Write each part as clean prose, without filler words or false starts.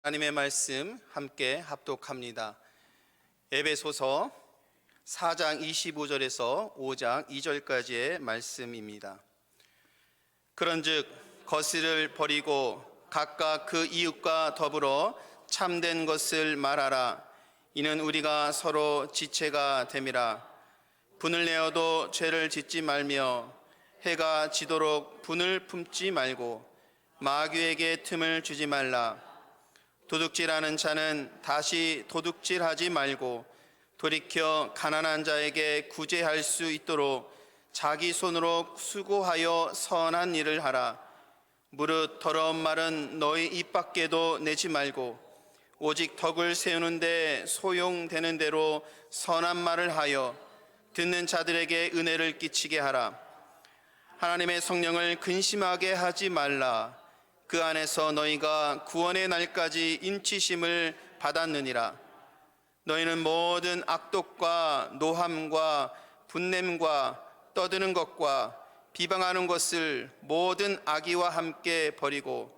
하나님의 말씀 함께 합독합니다. 에베소서 4장 25절에서 5장 2절까지의 말씀입니다. 그런즉 거스를 버리고 각각 그 이웃과 더불어 참된 것을 말하라. 이는 우리가 서로 지체가 됨이라. 분을 내어도 죄를 짓지 말며 해가 지도록 분을 품지 말고 마귀에게 틈을 주지 말라. 도둑질하는 자는 다시 도둑질하지 말고 돌이켜 가난한 자에게 구제할 수 있도록 자기 손으로 수고하여 선한 일을 하라. 무릇 더러운 말은 너희 입 밖에도 내지 말고 오직 덕을 세우는데 소용되는 대로 선한 말을 하여 듣는 자들에게 은혜를 끼치게 하라. 하나님의 성령을 근심하게 하지 말라. 그 안에서 너희가 구원의 날까지 인치심을 받았느니라. 너희는 모든 악독과 노함과 분냄과 떠드는 것과 비방하는 것을 모든 악의와 함께 버리고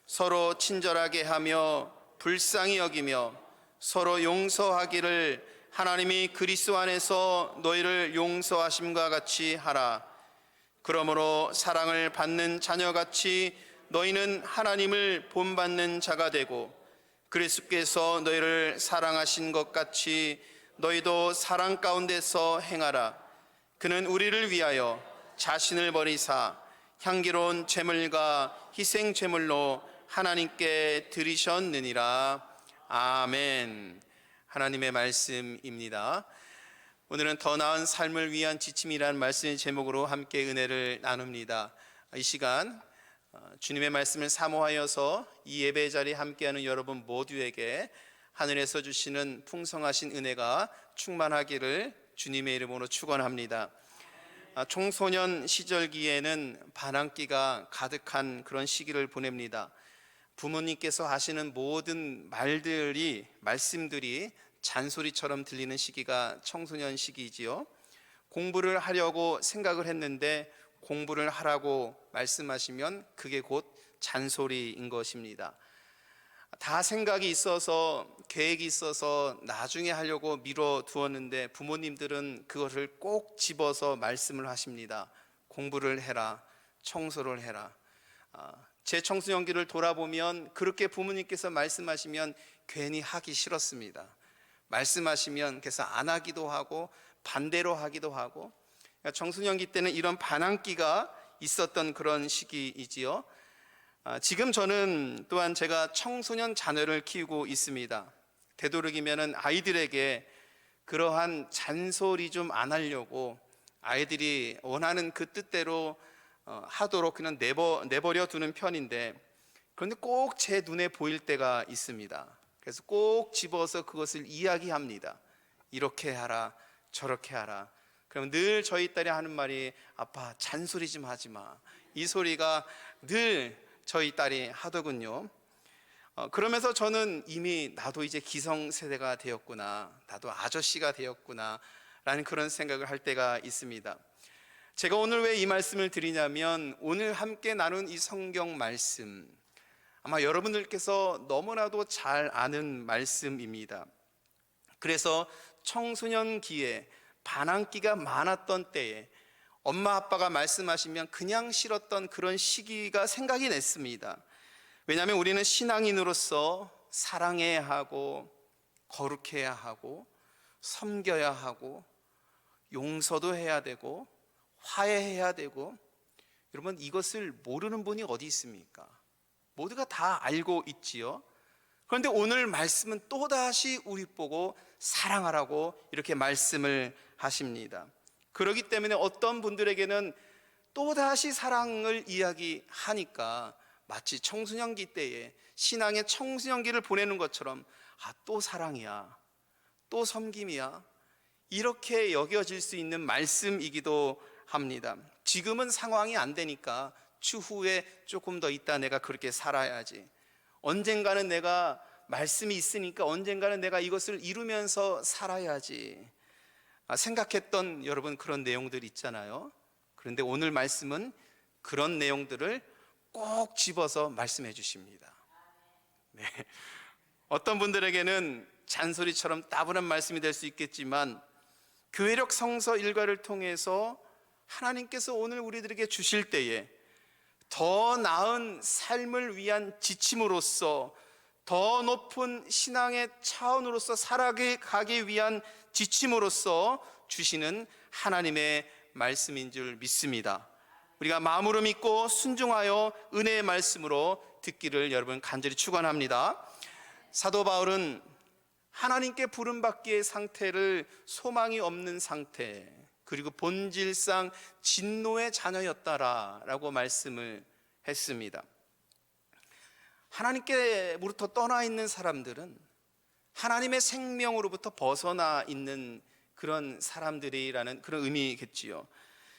서로 친절하게 하며 불쌍히 여기며 서로 용서하기를 하나님이 그리스도 안에서 너희를 용서하심과 같이 하라. 그러므로 사랑을 받는 자녀같이 너희는 하나님을 본받는 자가 되고 그리스도께서 너희를 사랑하신 것 같이 너희도 사랑 가운데서 행하라. 그는 우리를 위하여 자신을 버리사 향기로운 제물과 희생 제물로 하나님께 드리셨느니라. 아멘. 하나님의 말씀입니다. 오늘은 더 나은 삶을 위한 지침이라는 말씀의 제목으로 함께 은혜를 나눕니다. 이 시간 주님의 말씀을 사모하여서 이 예배 자리에 함께하는 여러분 모두에게 하늘에서 주시는 풍성하신 은혜가 충만하기를 주님의 이름으로 축원합니다. 청소년 시절기에는 반항기가 가득한 그런 시기를 보냅니다. 부모님께서 하시는 모든 말씀들이 잔소리처럼 들리는 시기가 청소년 시기지요. 공부를 하려고 생각을 했는데 공부를 하라고 말씀하시면 그게 곧 잔소리인 것입니다. 다 생각이 있어서 계획이 있어서 나중에 하려고 미뤄두었는데 부모님들은 그것을 꼭 집어서 말씀을 하십니다. 공부를 해라, 청소를 해라. 제 청소년기를 돌아보면 그렇게 부모님께서 말씀하시면 괜히 하기 싫었습니다. 말씀하시면 그래서 안 하기도 하고 반대로 하기도 하고, 청소년기 때는 이런 반항기가 있었던 그런 시기이지요. 지금 저는 또한 제가 청소년 자녀를 키우고 있습니다. 되도록이면 아이들에게 그러한 잔소리 좀 안 하려고 아이들이 원하는 그 뜻대로 하도록 그냥 내버려 두는 편인데, 그런데 꼭 제 눈에 보일 때가 있습니다. 그래서 꼭 집어서 그것을 이야기합니다. 이렇게 하라, 저렇게 하라. 그럼 늘 저희 딸이 하는 말이 아빠 잔소리 좀 하지 마. 이 소리가 늘 저희 딸이 하더군요. 그러면서 저는 이미 나도 이제 기성세대가 되었구나, 나도 아저씨가 되었구나 라는 그런 생각을 할 때가 있습니다. 제가 오늘 왜 이 말씀을 드리냐면, 오늘 함께 나눈 이 성경 말씀 아마 여러분들께서 너무나도 잘 아는 말씀입니다. 그래서 청소년기에 반항기가 많았던 때에 엄마 아빠가 말씀하시면 그냥 싫었던 그런 시기가 생각이 났습니다. 왜냐하면 우리는 신앙인으로서 사랑해야 하고 거룩해야 하고 섬겨야 하고 용서도 해야 되고 화해해야 되고, 여러분 이것을 모르는 분이 어디 있습니까? 모두가 다 알고 있지요. 그런데 오늘 말씀은 또다시 우리 보고 사랑하라고 이렇게 말씀을 하십니다. 그렇기 때문에 어떤 분들에게는 또다시 사랑을 이야기하니까 마치 청소년기 때에 신앙의 청소년기를 보내는 것처럼 또 사랑이야, 또 섬김이야, 이렇게 여겨질 수 있는 말씀이기도 합니다. 지금은 상황이 안 되니까 추후에 조금 더 있다 내가 그렇게 살아야지, 언젠가는 내가 말씀이 있으니까 언젠가는 내가 이것을 이루면서 살아야지 생각했던 여러분 그런 내용들이 있잖아요. 그런데 오늘 말씀은 그런 내용들을 꼭 집어서 말씀해 주십니다. 네. 어떤 분들에게는 잔소리처럼 따분한 말씀이 될 수 있겠지만 교회력 성서 일과를 통해서 하나님께서 오늘 우리들에게 주실 때에 더 나은 삶을 위한 지침으로써 더 높은 신앙의 차원으로서 살아가기 위한 지침으로써 주시는 하나님의 말씀인 줄 믿습니다. 우리가 마음으로 믿고 순종하여 은혜의 말씀으로 듣기를 여러분 간절히 축원합니다. 사도 바울은 하나님께 부름받기의 상태를 소망이 없는 상태, 그리고 본질상 진노의 자녀였다라고 말씀을 했습니다. 하나님께로부터 떠나 있는 사람들은 하나님의 생명으로부터 벗어나 있는 그런 사람들이라는 그런 의미겠지요.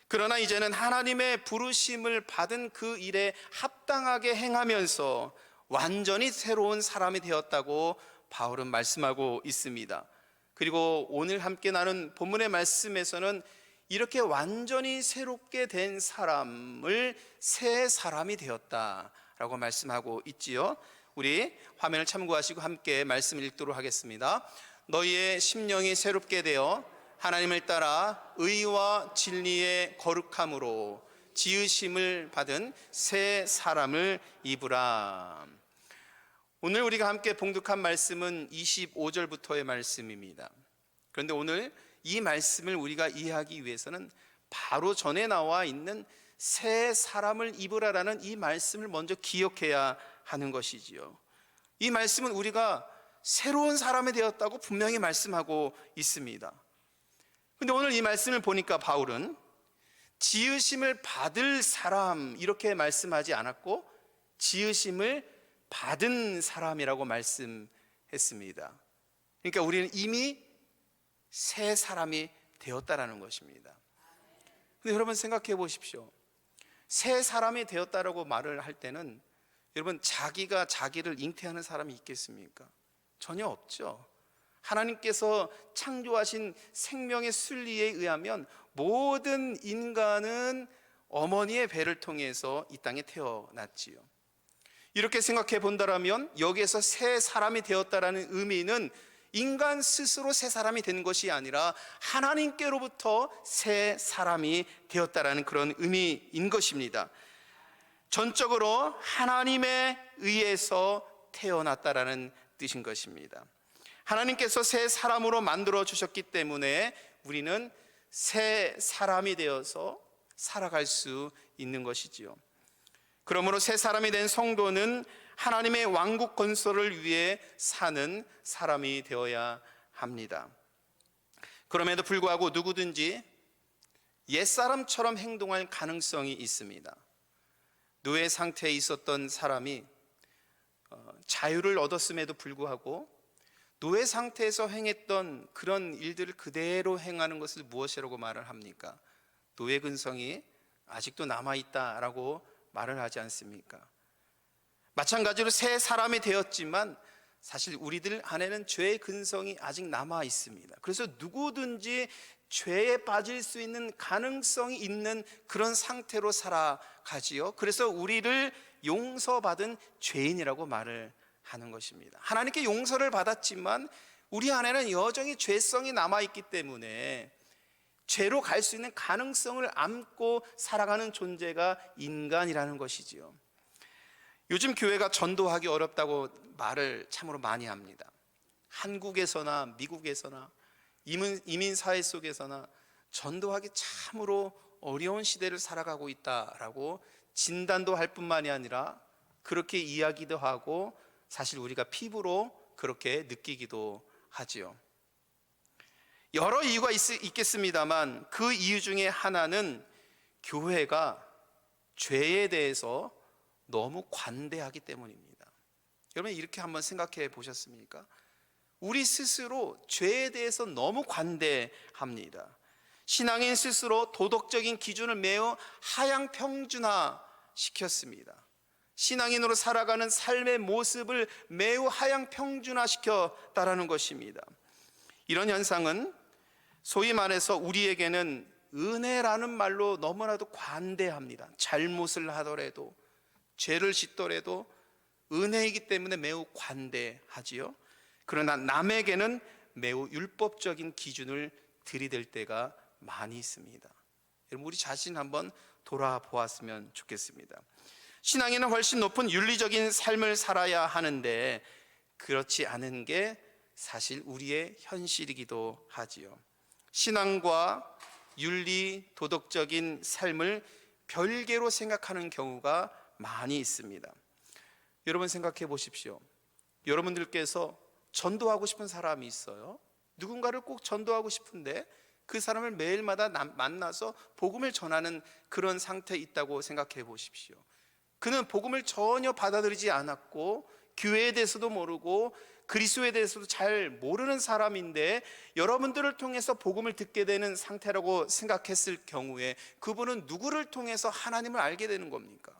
그러나 이제는 하나님의 부르심을 받은 그 일에 합당하게 행하면서 완전히 새로운 사람이 되었다고 바울은 말씀하고 있습니다. 그리고 오늘 함께 나눈 본문의 말씀에서는 이렇게 완전히 새롭게 된 사람을 새 사람이 되었다라고 말씀하고 있지요. 우리 화면을 참고하시고 함께 말씀 읽도록 하겠습니다. 너희의 심령이 새롭게 되어 하나님을 따라 의와 진리의 거룩함으로 지으심을 받은 새 사람을 입으라. 오늘 우리가 함께 봉독한 말씀은 25절부터의 말씀입니다. 그런데 오늘 이 말씀을 우리가 이해하기 위해서는 바로 전에 나와 있는 새 사람을 입으라라는 이 말씀을 먼저 기억해야 하는 것이지요. 이 말씀은 우리가 새로운 사람이 되었다고 분명히 말씀하고 있습니다. 근데 오늘 이 말씀을 보니까 바울은 지으심을 받을 사람 이렇게 말씀하지 않았고 지으심을 받은 사람이라고 말씀했습니다. 그러니까 우리는 이미 새 사람이 되었다라는 것입니다. 근데 여러분 생각해 보십시오. 새 사람이 되었다라고 말을 할 때는 여러분 자기가 자기를 잉태하는 사람이 있겠습니까? 전혀 없죠. 하나님께서 창조하신 생명의 순리에 의하면 모든 인간은 어머니의 배를 통해서 이 땅에 태어났지요. 이렇게 생각해 본다면 여기에서 새 사람이 되었다라는 의미는 인간 스스로 새 사람이 된 것이 아니라 하나님께로부터 새 사람이 되었다라는 그런 의미인 것입니다. 전적으로 하나님에 의해서 태어났다라는 뜻인 것입니다. 하나님께서 새 사람으로 만들어 주셨기 때문에 우리는 새 사람이 되어서 살아갈 수 있는 것이지요. 그러므로 새 사람이 된 성도는 하나님의 왕국 건설을 위해 사는 사람이 되어야 합니다. 그럼에도 불구하고 누구든지 옛사람처럼 행동할 가능성이 있습니다. 노예 상태에 있었던 사람이 자유를 얻었음에도 불구하고 노예 상태에서 행했던 그런 일들을 그대로 행하는 것을 무엇이라고 말을 합니까? 노예 근성이 아직도 남아있다라고 말을 하지 않습니까? 마찬가지로 새 사람이 되었지만 사실 우리들 안에는 죄의 근성이 아직 남아 있습니다. 그래서 누구든지 죄에 빠질 수 있는 가능성이 있는 그런 상태로 살아가지요. 그래서 우리를 용서받은 죄인이라고 말을 하는 것입니다. 하나님께 용서를 받았지만 우리 안에는 여전히 죄성이 남아있기 때문에 죄로 갈 수 있는 가능성을 안고 살아가는 존재가 인간이라는 것이지요. 요즘 교회가 전도하기 어렵다고 말을 참으로 많이 합니다. 한국에서나 미국에서나 이민 사회 속에서나 전도하기 참으로 어려운 시대를 살아가고 있다라고 진단도 할 뿐만이 아니라 그렇게 이야기도 하고 사실 우리가 피부로 그렇게 느끼기도 하지요. 여러 이유가 있겠습니다만 그 이유 중에 하나는 교회가 죄에 대해서 너무 관대하기 때문입니다. 여러분 이렇게 한번 생각해 보셨습니까? 우리 스스로 죄에 대해서 너무 관대합니다. 신앙인 스스로 도덕적인 기준을 매우 하향평준화 시켰습니다. 신앙인으로 살아가는 삶의 모습을 매우 하향평준화 시켰다라는 것입니다. 이런 현상은 소위 말해서 우리에게는 은혜라는 말로 너무나도 관대합니다. 잘못을 하더라도 죄를 짓더라도 은혜이기 때문에 매우 관대하지요. 그러나 남에게는 매우 율법적인 기준을 들이댈 때가 많이 있습니다. 여러분, 우리 자신 한번 돌아보았으면 좋겠습니다. 신앙인은 훨씬 높은 윤리적인 삶을 살아야 하는데 그렇지 않은 게 사실 우리의 현실이기도 하지요. 신앙과 윤리, 도덕적인 삶을 별개로 생각하는 경우가 많이 있습니다. 여러분 생각해 보십시오. 여러분들께서 전도하고 싶은 사람이 있어요. 누군가를 꼭 전도하고 싶은데 그 사람을 매일마다 만나서 복음을 전하는 그런 상태에 있다고 생각해 보십시오. 그는 복음을 전혀 받아들이지 않았고 교회에 대해서도 모르고 그리스도에 대해서도 잘 모르는 사람인데 여러분들을 통해서 복음을 듣게 되는 상태라고 생각했을 경우에 그분은 누구를 통해서 하나님을 알게 되는 겁니까?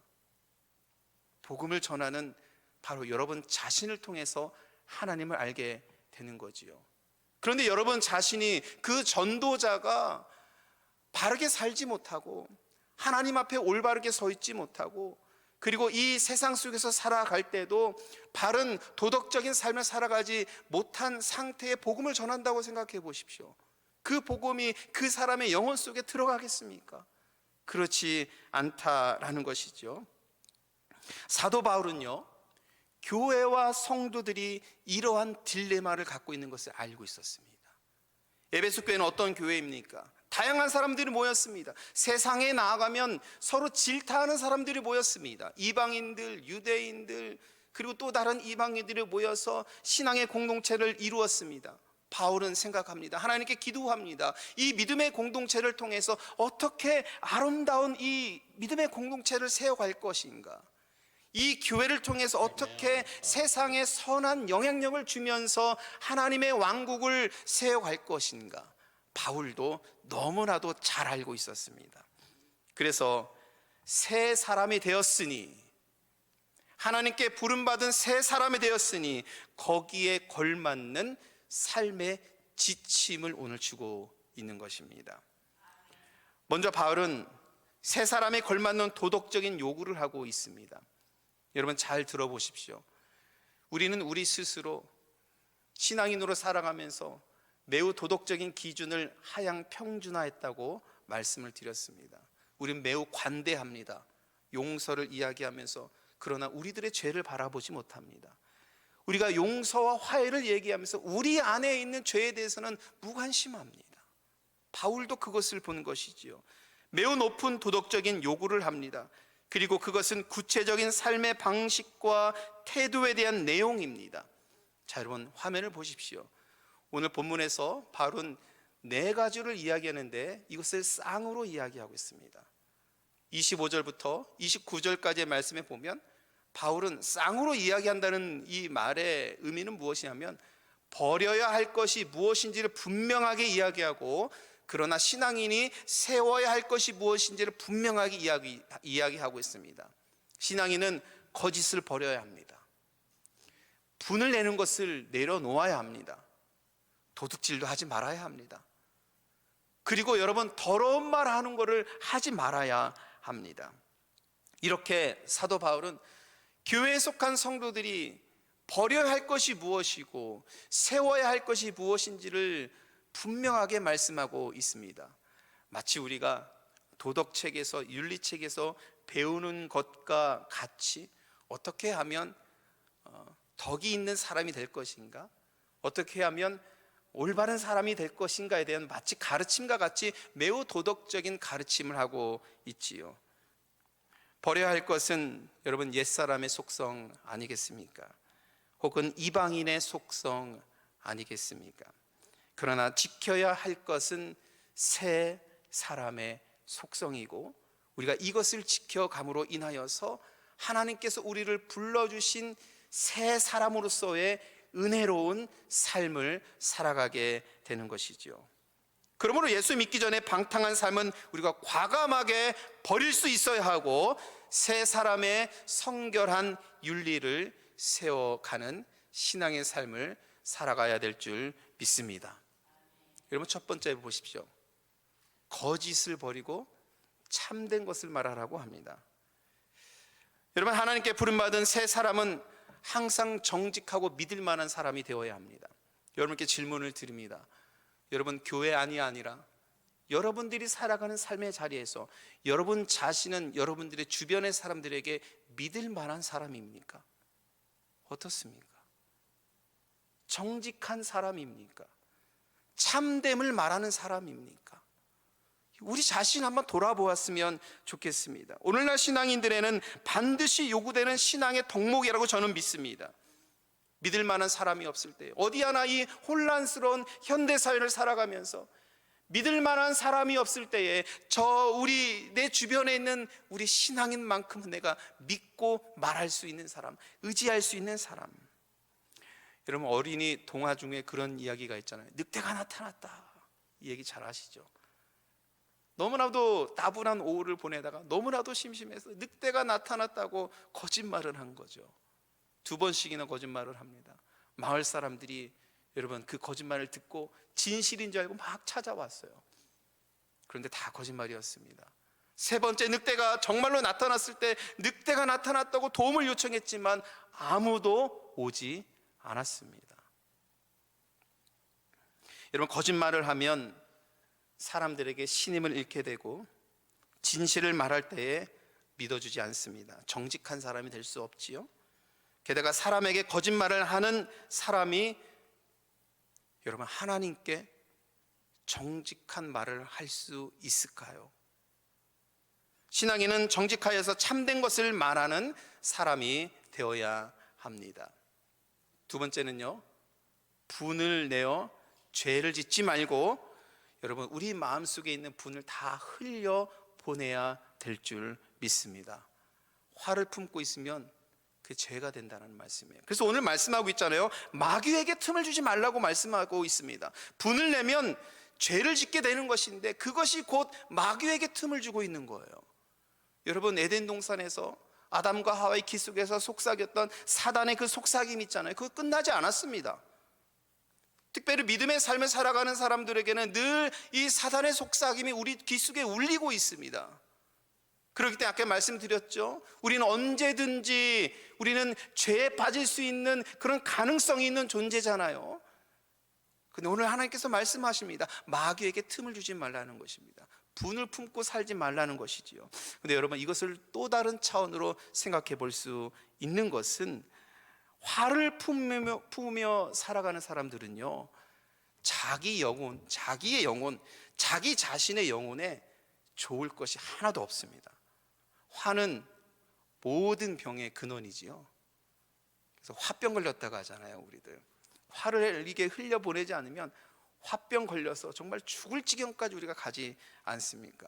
복음을 전하는 바로 여러분 자신을 통해서 하나님을 알게 되는 거지요. 그런데 여러분 자신이 그 전도자가 바르게 살지 못하고 하나님 앞에 올바르게 서 있지 못하고 그리고 이 세상 속에서 살아갈 때도 바른 도덕적인 삶을 살아가지 못한 상태의 복음을 전한다고 생각해 보십시오. 그 복음이 그 사람의 영혼 속에 들어가겠습니까? 그렇지 않다라는 것이죠. 사도 바울은요, 교회와 성도들이 이러한 딜레마를 갖고 있는 것을 알고 있었습니다. 에베소 교회는 어떤 교회입니까? 다양한 사람들이 모였습니다. 세상에 나아가면 서로 질타하는 사람들이 모였습니다. 이방인들, 유대인들, 그리고 또 다른 이방인들이 모여서 신앙의 공동체를 이루었습니다. 바울은 생각합니다. 하나님께 기도합니다. 이 믿음의 공동체를 통해서 어떻게 아름다운 이 믿음의 공동체를 세워갈 것인가? 이 교회를 통해서 어떻게 세상에 선한 영향력을 주면서 하나님의 왕국을 세워갈 것인가? 바울도 너무나도 잘 알고 있었습니다. 그래서 새 사람이 되었으니, 하나님께 부름받은 새 사람이 되었으니 거기에 걸맞는 삶의 지침을 오늘 주고 있는 것입니다. 먼저 바울은 새 사람에 걸맞는 도덕적인 요구를 하고 있습니다. 여러분 잘 들어보십시오. 우리는 우리 스스로 신앙인으로 살아가면서 매우 도덕적인 기준을 하향 평준화했다고 말씀을 드렸습니다. 우리는 매우 관대합니다. 용서를 이야기하면서 그러나 우리들의 죄를 바라보지 못합니다. 우리가 용서와 화해를 얘기하면서 우리 안에 있는 죄에 대해서는 무관심합니다. 바울도 그것을 본 것이지요. 매우 높은 도덕적인 요구를 합니다. 그리고 그것은 구체적인 삶의 방식과 태도에 대한 내용입니다. 자, 여러분 화면을 보십시오. 오늘 본문에서 바울은 4가지를 이야기하는데 이것을 쌍으로 이야기하고 있습니다. 25절부터 29절까지의 말씀에 보면 바울은 쌍으로 이야기한다는 이 말의 의미는 무엇이냐면 버려야 할 것이 무엇인지를 분명하게 이야기하고 그러나 신앙인이 세워야 할 것이 무엇인지를 분명하게 이야기하고 있습니다. 신앙인은 거짓을 버려야 합니다. 분을 내는 것을 내려놓아야 합니다. 도둑질도 하지 말아야 합니다. 그리고 여러분 더러운 말 하는 것을 하지 말아야 합니다. 이렇게 사도 바울은 교회에 속한 성도들이 버려야 할 것이 무엇이고 세워야 할 것이 무엇인지를 분명하게 말씀하고 있습니다. 마치 우리가 도덕책에서 윤리책에서 배우는 것과 같이 어떻게 하면 덕이 있는 사람이 될 것인가, 어떻게 하면 올바른 사람이 될 것인가에 대한 마치 가르침과 같이 매우 도덕적인 가르침을 하고 있지요. 버려야 할 것은 여러분 옛사람의 속성 아니겠습니까? 혹은 이방인의 속성 아니겠습니까? 그러나 지켜야 할 것은 새 사람의 속성이고 우리가 이것을 지켜감으로 인하여서 하나님께서 우리를 불러주신 새 사람으로서의 은혜로운 삶을 살아가게 되는 것이죠. 그러므로 예수 믿기 전에 방탕한 삶은 우리가 과감하게 버릴 수 있어야 하고 새 사람의 성결한 윤리를 세워가는 신앙의 삶을 살아가야 될 줄 믿습니다. 여러분 첫 번째 보십시오. 거짓을 버리고 참된 것을 말하라고 합니다. 여러분 하나님께 부름받은 새 사람은 항상 정직하고 믿을 만한 사람이 되어야 합니다. 여러분께 질문을 드립니다. 여러분, 교회 안이 아니라 여러분들이 살아가는 삶의 자리에서 여러분 자신은 여러분들의 주변의 사람들에게 믿을 만한 사람입니까? 어떻습니까? 정직한 사람입니까? 참됨을 말하는 사람입니까? 우리 자신 한번 돌아보았으면 좋겠습니다. 오늘날 신앙인들에는 반드시 요구되는 신앙의 덕목이라고 저는 믿습니다. 믿을 만한 사람이 없을 때, 어디 하나 이 혼란스러운 현대사회를 살아가면서 믿을 만한 사람이 없을 때에 내 주변에 있는 우리 신앙인만큼은 내가 믿고 말할 수 있는 사람, 의지할 수 있는 사람. 여러분, 어린이 동화 중에 그런 이야기가 있잖아요. 늑대가 나타났다. 이 얘기 잘 아시죠? 너무나도 따분한 오후를 보내다가 너무나도 심심해서 늑대가 나타났다고 거짓말을 한 거죠. 2번씩이나 거짓말을 합니다. 마을 사람들이 여러분 그 거짓말을 듣고 진실인 줄 알고 막 찾아왔어요. 그런데 다 거짓말이었습니다. 3번째 늑대가 정말로 나타났을 때 늑대가 나타났다고 도움을 요청했지만 아무도 오지 않았습니다. 여러분, 거짓말을 하면 사람들에게 신임을 잃게 되고 진실을 말할 때에 믿어주지 않습니다. 정직한 사람이 될 수 없지요. 게다가 사람에게 거짓말을 하는 사람이 여러분 하나님께 정직한 말을 할 수 있을까요? 신앙인은 정직하여서 참된 것을 말하는 사람이 되어야 합니다. 2번째는요, 분을 내어 죄를 짓지 말고 여러분 우리 마음속에 있는 분을 다 흘려 보내야 될 줄 믿습니다. 화를 품고 있으면 그 죄가 된다는 말씀이에요. 그래서 오늘 말씀하고 있잖아요. 마귀에게 틈을 주지 말라고 말씀하고 있습니다. 분을 내면 죄를 짓게 되는 것인데 그것이 곧 마귀에게 틈을 주고 있는 거예요. 여러분, 에덴 동산에서 아담과 하와의 기속에서 속삭였던 사단의 그 속삭임 있잖아요. 그거 끝나지 않았습니다. 특별히 믿음의 삶을 살아가는 사람들에게는 늘 이 사단의 속삭임이 우리 귀 속에 울리고 있습니다. 그렇기 때문에 아까 말씀드렸죠. 우리는 언제든지 우리는 죄에 빠질 수 있는 그런 가능성이 있는 존재잖아요. 근데 오늘 하나님께서 말씀하십니다. 마귀에게 틈을 주지 말라는 것입니다. 분을 품고 살지 말라는 것이지요. 근데 여러분, 이것을 또 다른 차원으로 생각해 볼 수 있는 것은 화를 품으며 살아가는 사람들은요, 자기의 영혼, 자기 자신의 영혼에 좋을 것이 하나도 없습니다. 화는 모든 병의 근원이지요. 그래서 화병 걸렸다고 하잖아요. 우리들 화를 이게 흘려보내지 않으면 화병 걸려서 정말 죽을 지경까지 우리가 가지 않습니까?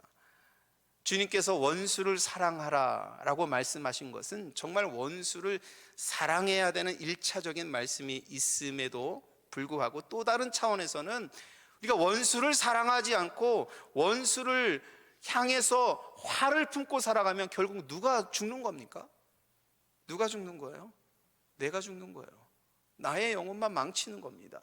주님께서 원수를 사랑하라 라고 말씀하신 것은 정말 원수를 사랑해야 되는 1차적인 말씀이 있음에도 불구하고 또 다른 차원에서는 우리가 원수를 사랑하지 않고 원수를 향해서 화를 품고 살아가면 결국 누가 죽는 겁니까? 누가 죽는 거예요? 내가 죽는 거예요. 나의 영혼만 망치는 겁니다.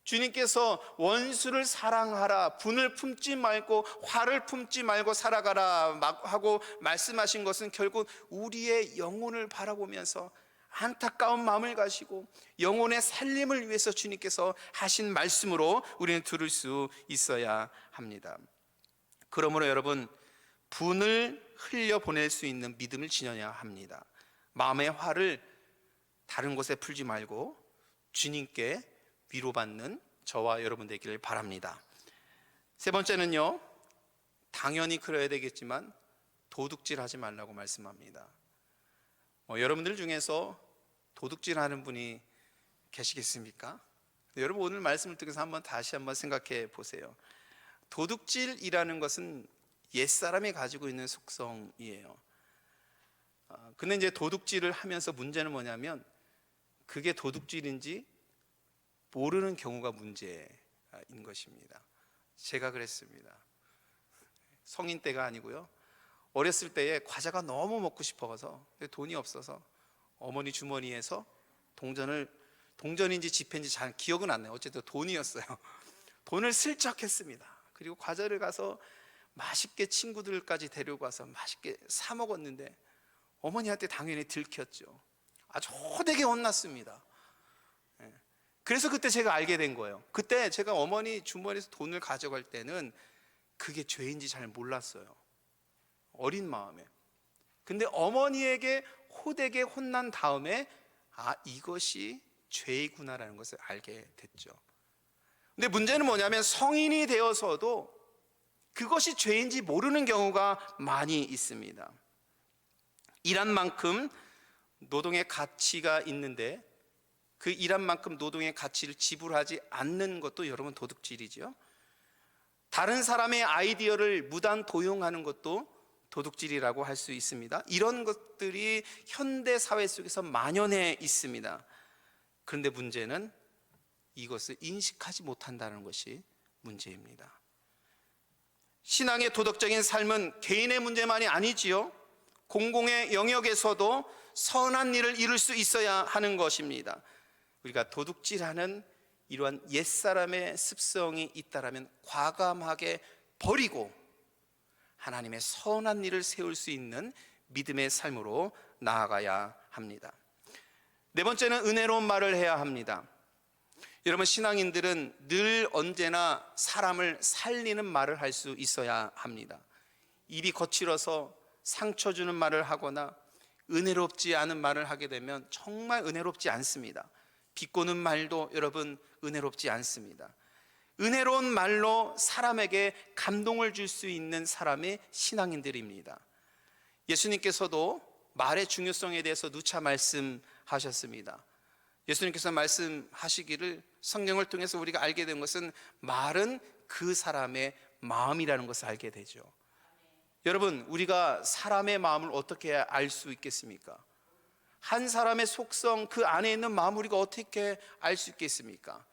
주님께서 원수를 사랑하라, 분을 품지 말고 화를 품지 말고 살아가라 하고 말씀하신 것은 결국 우리의 영혼을 바라보면서 안타까운 마음을 가지고 영혼의 살림을 위해서 주님께서 하신 말씀으로 우리는 들을 수 있어야 합니다. 그러므로 여러분, 분을 흘려보낼 수 있는 믿음을 지녀야 합니다. 마음의 화를 다른 곳에 풀지 말고 주님께 위로받는 저와 여러분 되기를 바랍니다. 3번째는요, 당연히 그래야 되겠지만 도둑질하지 말라고 말씀합니다. 여러분들 중에서 도둑질하는 분이 계시겠습니까? 여러분, 오늘 말씀을 듣고서 다시 한번 생각해 보세요. 도둑질이라는 것은 옛사람이 가지고 있는 속성이에요. 근데 이제 도둑질을 하면서 문제는 뭐냐면 그게 도둑질인지 모르는 경우가 문제인 것입니다. 제가 그랬습니다. 성인 때가 아니고요, 어렸을 때에 과자가 너무 먹고 싶어서 돈이 없어서 어머니 주머니에서 동전인지 지폐인지 잘 기억은 안 나요. 어쨌든 돈이었어요. 돈을 슬쩍 했습니다. 그리고 과자를 가서 맛있게 친구들까지 데리고 와서 맛있게 사 먹었는데 어머니한테 당연히 들켰죠. 아주 호되게 혼났습니다. 그래서 그때 제가 알게 된 거예요. 그때 제가 어머니 주머니에서 돈을 가져갈 때는 그게 죄인지 잘 몰랐어요. 어린 마음에. 근데 어머니에게 호되게 혼난 다음에 이것이 죄이구나라는 것을 알게 됐죠. 근데 문제는 뭐냐면 성인이 되어서도 그것이 죄인지 모르는 경우가 많이 있습니다. 일한 만큼 노동의 가치가 있는데 그 일한 만큼 노동의 가치를 지불하지 않는 것도 여러분 도둑질이죠. 다른 사람의 아이디어를 무단 도용하는 것도 도둑질이라고 할 수 있습니다. 이런 것들이 현대 사회 속에서 만연해 있습니다. 그런데 문제는 이것을 인식하지 못한다는 것이 문제입니다. 신앙의 도덕적인 삶은 개인의 문제만이 아니지요. 공공의 영역에서도 선한 일을 이룰 수 있어야 하는 것입니다. 우리가 도둑질하는 이러한 옛사람의 습성이 있다라면 과감하게 버리고 하나님의 선한 일을 세울 수 있는 믿음의 삶으로 나아가야 합니다. 네 번째는 은혜로운 말을 해야 합니다. 여러분, 신앙인들은 늘 언제나 사람을 살리는 말을 할 수 있어야 합니다. 입이 거칠어서 상처 주는 말을 하거나 은혜롭지 않은 말을 하게 되면 정말 은혜롭지 않습니다. 비꼬는 말도 여러분 은혜롭지 않습니다. 은혜로운 말로 사람에게 감동을 줄 수 있는 사람이 신앙인들입니다. 예수님께서도 말의 중요성에 대해서 누차 말씀하셨습니다. 예수님께서 말씀하시기를 성경을 통해서 우리가 알게 된 것은 말은 그 사람의 마음이라는 것을 알게 되죠. 여러분, 우리가 사람의 마음을 어떻게 알 수 있겠습니까? 한 사람의 속성, 그 안에 있는 마음을 우리가 어떻게 알 수 있겠습니까?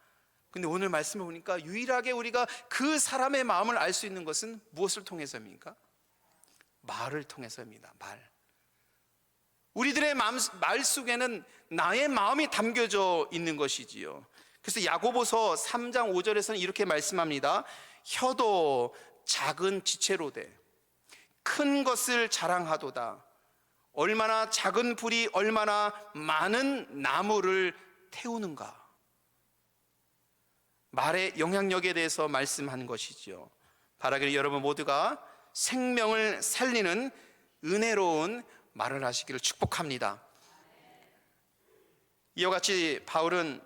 근데 오늘 말씀을 보니까 유일하게 우리가 그 사람의 마음을 알 수 있는 것은 무엇을 통해서입니까? 말을 통해서입니다. 말. 우리들의 말 속에는 나의 마음이 담겨져 있는 것이지요. 그래서 야고보서 3장 5절에서는 이렇게 말씀합니다. 혀도 작은 지체로되 큰 것을 자랑하도다. 얼마나 작은 불이 얼마나 많은 나무를 태우는가. 말의 영향력에 대해서 말씀한 것이죠. 바라기를 여러분 모두가 생명을 살리는 은혜로운 말을 하시기를 축복합니다. 이와 같이 바울은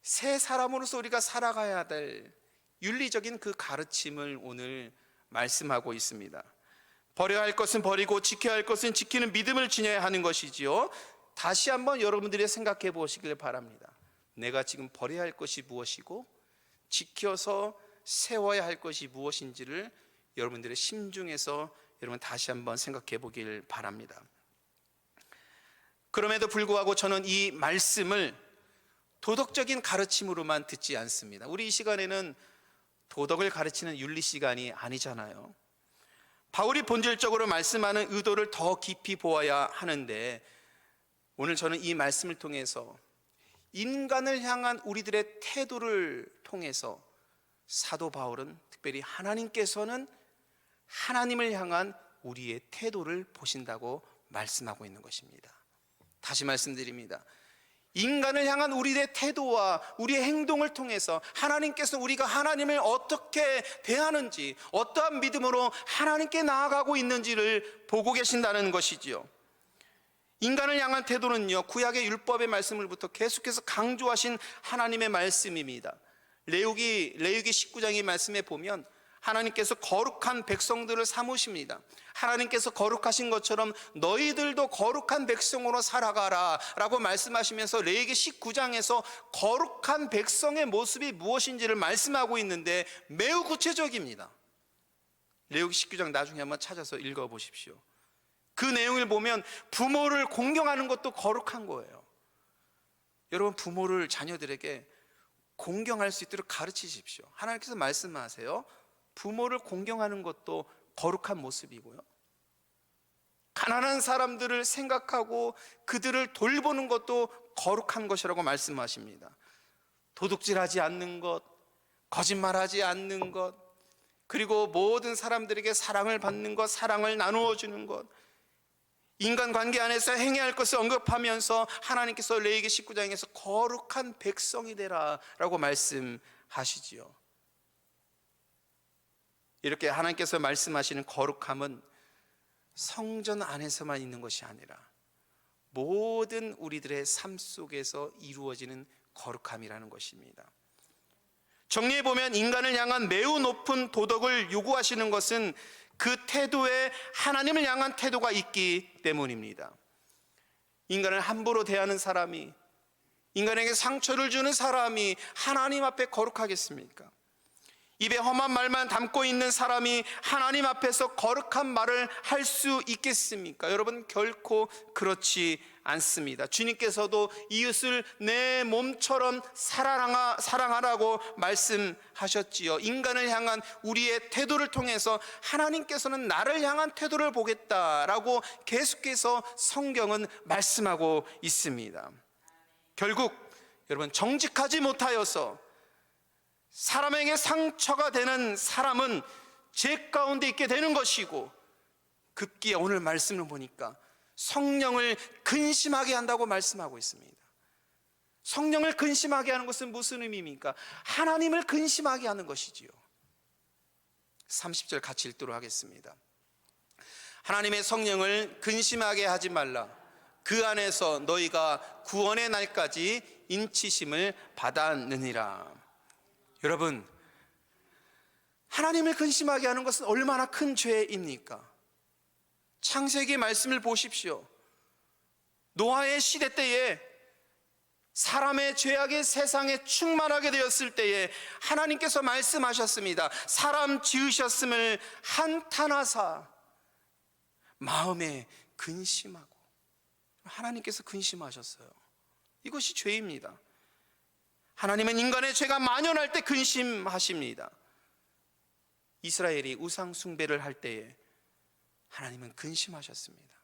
새 사람으로서 우리가 살아가야 될 윤리적인 그 가르침을 오늘 말씀하고 있습니다. 버려야 할 것은 버리고 지켜야 할 것은 지키는 믿음을 지녀야 하는 것이지요. 다시 한번 여러분들이 생각해 보시길 바랍니다. 내가 지금 버려야 할 것이 무엇이고 지켜서 세워야 할 것이 무엇인지를 여러분들의 심중에서 여러분 다시 한번 생각해 보길 바랍니다. 그럼에도 불구하고 저는 이 말씀을 도덕적인 가르침으로만 듣지 않습니다. 우리 이 시간에는 도덕을 가르치는 윤리 시간이 아니잖아요. 바울이 본질적으로 말씀하는 의도를 더 깊이 보아야 하는데, 오늘 저는 이 말씀을 통해서 인간을 향한 우리들의 태도를 통해서 사도 바울은 특별히 하나님께서는 하나님을 향한 우리의 태도를 보신다고 말씀하고 있는 것입니다. 다시 말씀드립니다. 인간을 향한 우리의 태도와 우리의 행동을 통해서 하나님께서 우리가 하나님을 어떻게 대하는지, 어떠한 믿음으로 하나님께 나아가고 있는지를 보고 계신다는 것이지요. 인간을 향한 태도는요, 구약의 율법의 말씀을부터 계속해서 강조하신 하나님의 말씀입니다. 레위기 19장의 말씀에 보면 하나님께서 거룩한 백성들을 삼으십니다. 하나님께서 거룩하신 것처럼 너희들도 거룩한 백성으로 살아가라 라고 말씀하시면서 레위기 19장에서 거룩한 백성의 모습이 무엇인지를 말씀하고 있는데 매우 구체적입니다. 레위기 19장 나중에 한번 찾아서 읽어보십시오. 그 내용을 보면 부모를 공경하는 것도 거룩한 거예요. 여러분, 부모를 자녀들에게 공경할 수 있도록 가르치십시오. 하나님께서 말씀하세요. 부모를 공경하는 것도 거룩한 모습이고요, 가난한 사람들을 생각하고 그들을 돌보는 것도 거룩한 것이라고 말씀하십니다. 도둑질하지 않는 것, 거짓말하지 않는 것, 그리고 모든 사람들에게 사랑을 받는 것, 사랑을 나누어 주는 것, 인간관계 안에서 행해야 할 것을 언급하면서 하나님께서 레위기 19장에서 거룩한 백성이 되라 라고 말씀하시지요. 이렇게 하나님께서 말씀하시는 거룩함은 성전 안에서만 있는 것이 아니라 모든 우리들의 삶 속에서 이루어지는 거룩함이라는 것입니다. 정리해 보면 인간을 향한 매우 높은 도덕을 요구하시는 것은 그 태도에 하나님을 향한 태도가 있기 때문입니다. 인간을 함부로 대하는 사람이, 인간에게 상처를 주는 사람이 하나님 앞에 거룩하겠습니까? 입에 험한 말만 담고 있는 사람이 하나님 앞에서 거룩한 말을 할 수 있겠습니까? 여러분, 결코 그렇지 않습니다. 주님께서도 이웃을 내 몸처럼 사랑하라고 말씀하셨지요. 인간을 향한 우리의 태도를 통해서 하나님께서는 나를 향한 태도를 보겠다라고 계속해서 성경은 말씀하고 있습니다. 결국 여러분, 정직하지 못하여서 사람에게 상처가 되는 사람은 죄 가운데 있게 되는 것이고, 급기야 오늘 말씀을 보니까 성령을 근심하게 한다고 말씀하고 있습니다. 성령을 근심하게 하는 것은 무슨 의미입니까? 하나님을 근심하게 하는 것이지요. 30절 같이 읽도록 하겠습니다. 하나님의 성령을 근심하게 하지 말라. 그 안에서 너희가 구원의 날까지 인치심을 받았느니라. 여러분, 하나님을 근심하게 하는 것은 얼마나 큰 죄입니까? 창세기 말씀을 보십시오. 노아의 시대 때에 사람의 죄악이 세상에 충만하게 되었을 때에 하나님께서 말씀하셨습니다. 사람 지으셨음을 한탄하사 마음에 근심하고. 하나님께서 근심하셨어요. 이것이 죄입니다. 하나님은 인간의 죄가 만연할 때 근심하십니다. 이스라엘이 우상 숭배를 할 때에 하나님은 근심하셨습니다.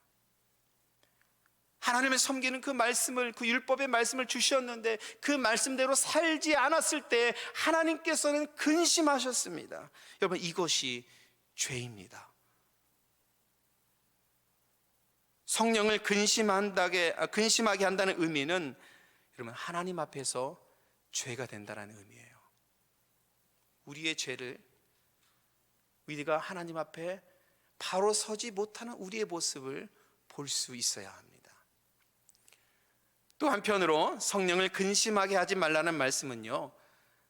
하나님을 섬기는 그 말씀을, 그 율법의 말씀을 주셨는데 그 말씀대로 살지 않았을 때 하나님께서는 근심하셨습니다. 여러분, 이것이 죄입니다. 성령을 근심하게 한다는 의미는 여러분, 하나님 앞에서 죄가 된다는 의미예요. 우리의 죄를, 우리가 하나님 앞에 바로 서지 못하는 우리의 모습을 볼 수 있어야 합니다. 또 한편으로 성령을 근심하게 하지 말라는 말씀은요,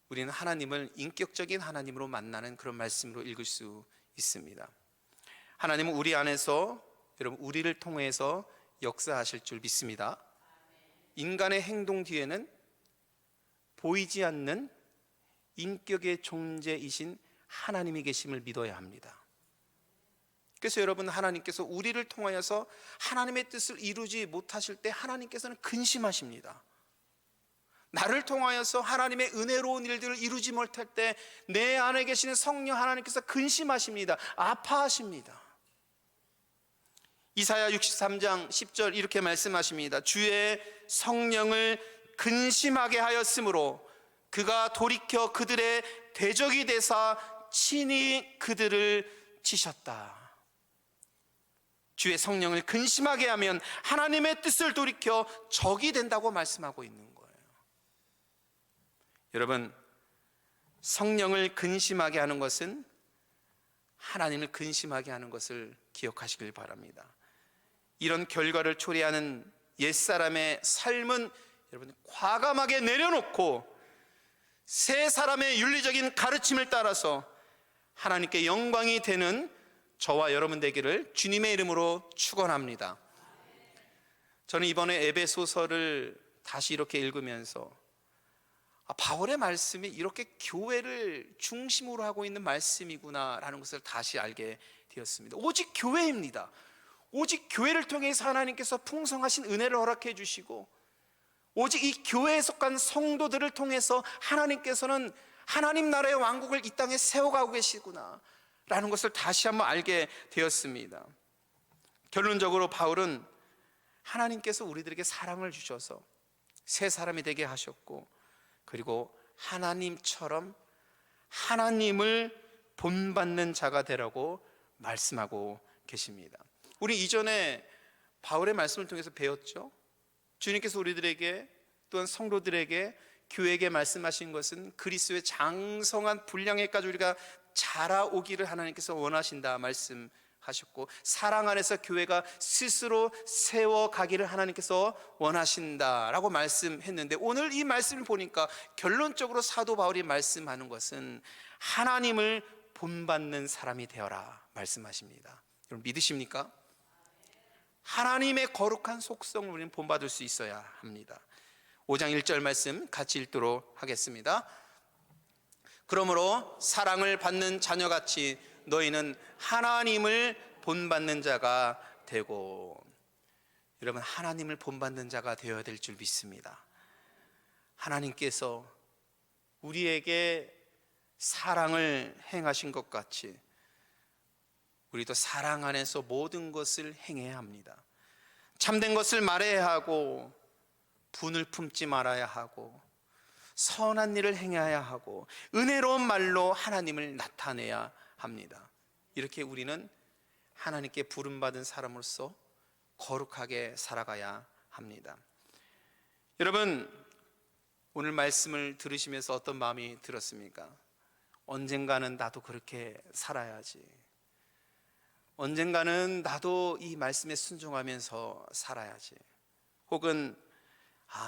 우리는 하나님을 인격적인 하나님으로 만나는 그런 말씀으로 읽을 수 있습니다. 하나님은 우리 안에서, 여러분, 우리를 통해서 역사하실 줄 믿습니다. 인간의 행동 뒤에는 보이지 않는 인격의 존재이신 하나님이 계심을 믿어야 합니다. 그래서 여러분, 하나님께서 우리를 통하여서 하나님의 뜻을 이루지 못하실 때 하나님께서는 근심하십니다. 나를 통하여서 하나님의 은혜로운 일들을 이루지 못할 때 내 안에 계시는 성령 하나님께서 근심하십니다. 아파하십니다. 이사야 63장 10절 이렇게 말씀하십니다. 주의 성령을 근심하게 하였으므로 그가 돌이켜 그들의 대적이 되사 친히 그들을 치셨다. 주의 성령을 근심하게 하면 하나님의 뜻을 돌이켜 적이 된다고 말씀하고 있는 거예요. 여러분, 성령을 근심하게 하는 것은 하나님을 근심하게 하는 것을 기억하시길 바랍니다. 이런 결과를 초래하는 옛사람의 삶은 여러분, 과감하게 내려놓고 새 사람의 윤리적인 가르침을 따라서 하나님께 영광이 되는 저와 여러분 되기를 주님의 이름으로 축원합니다. 저는 이번에 에베소서를 다시 이렇게 읽으면서 바울의 말씀이 이렇게 교회를 중심으로 하고 있는 말씀이구나라는 것을 다시 알게 되었습니다. 오직 교회입니다. 오직 교회를 통해서 하나님께서 풍성하신 은혜를 허락해 주시고, 오직 이 교회에 속한 성도들을 통해서 하나님께서는 하나님 나라의 왕국을 이 땅에 세워가고 계시구나 라는 것을 다시 한번 알게 되었습니다. 결론적으로 바울은 하나님께서 우리들에게 사랑을 주셔서 새 사람이 되게 하셨고, 그리고 하나님처럼 하나님을 본받는 자가 되라고 말씀하고 계십니다. 우리 이전에 바울의 말씀을 통해서 배웠죠. 주님께서 우리들에게 또한 성도들에게 교회에게 말씀하신 것은 그리스도의 장성한 분량에까지 우리가 자라오기를 하나님께서 원하신다 말씀하셨고, 사랑 안에서 교회가 스스로 세워가기를 하나님께서 원하신다라고 말씀했는데, 오늘 이 말씀을 보니까 결론적으로 사도 바울이 말씀하는 것은 하나님을 본받는 사람이 되어라 말씀하십니다. 여러분 믿으십니까? 하나님의 거룩한 속성을 우리는 본받을 수 있어야 합니다. 5장 1절 말씀 같이 읽도록 하겠습니다. 그러므로 사랑을 받는 자녀같이 너희는 하나님을 본받는 자가 되고. 여러분, 하나님을 본받는 자가 되어야 될 줄 믿습니다. 하나님께서 우리에게 사랑을 행하신 것 같이 우리도 사랑 안에서 모든 것을 행해야 합니다. 참된 것을 말해야 하고, 분을 품지 말아야 하고, 선한 일을 행해야 하고, 은혜로운 말로 하나님을 나타내야 합니다. 이렇게 우리는 하나님께 부름받은 사람으로서 거룩하게 살아가야 합니다. 여러분, 오늘 말씀을 들으시면서 어떤 마음이 들었습니까? 언젠가는 나도 그렇게 살아야지, 언젠가는 나도 이 말씀에 순종하면서 살아야지, 혹은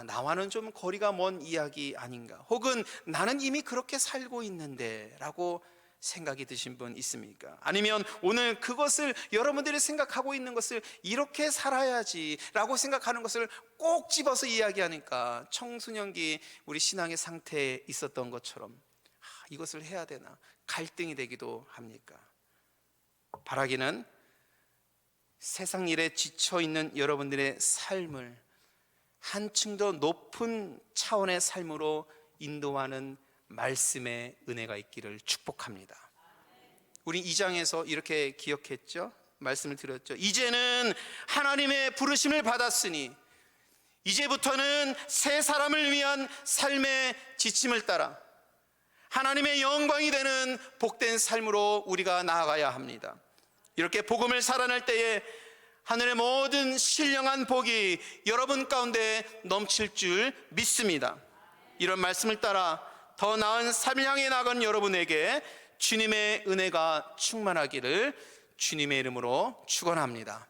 나와는 좀 거리가 먼 이야기 아닌가, 혹은 나는 이미 그렇게 살고 있는데 라고 생각이 드신 분 있습니까? 아니면 오늘 그것을, 여러분들이 생각하고 있는 것을 이렇게 살아야지 라고 생각하는 것을 꼭 집어서 이야기하니까 청소년기 우리 신앙의 상태에 있었던 것처럼 이것을 해야 되나 갈등이 되기도 합니까? 바라기는 세상 일에 지쳐있는 여러분들의 삶을 한층 더 높은 차원의 삶으로 인도하는 말씀의 은혜가 있기를 축복합니다. 우리 2장에서 이렇게 기억했죠? 말씀을 드렸죠. 이제는 하나님의 부르심을 받았으니 이제부터는 새 사람을 위한 삶의 지침을 따라 하나님의 영광이 되는 복된 삶으로 우리가 나아가야 합니다. 이렇게 복음을 살아낼 때에 하늘의 모든 신령한 복이 여러분 가운데 넘칠 줄 믿습니다. 이런 말씀을 따라 더 나은 삶을 향해 나아가는 여러분에게 주님의 은혜가 충만하기를 주님의 이름으로 축원합니다.